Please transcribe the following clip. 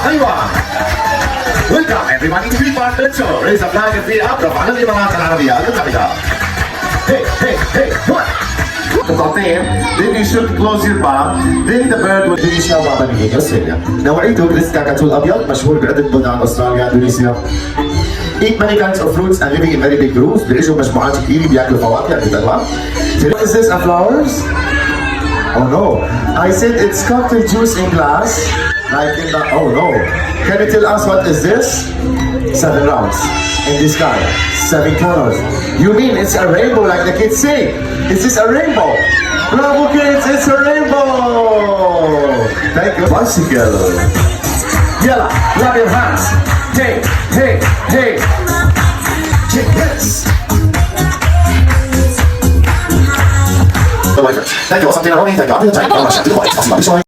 Taiwan. Welcome everyone in the part. Let's go. Raise a flag and feet up. Rafana di mga kalarabiya. Look at it. Hey, hey, hey, what? Then you should close your mouth. Then the bird will finish your mouth in Australia. نوعيته بريس كاكاتو الأبيض مشهور بعدة بلدان أستراليا إندونيسيا. Eat many kinds of fruits and living in very big groups. بيعيشوا مجموعات كبيرة بياكلوا فواكه بتغلى. What is this, a flowers? Oh no, I said it's cocktail juice in glass. Like in the, oh no. Can you tell us what is this? 7 rounds in the sky, 7 colors. You mean it's a rainbow like the kids say? Is this a rainbow? Bravo kids, it's a rainbow! Thank you. Bicycle. Yalla, clap your hands. Hey, hey, hey. Yes. Thank you. Thank you.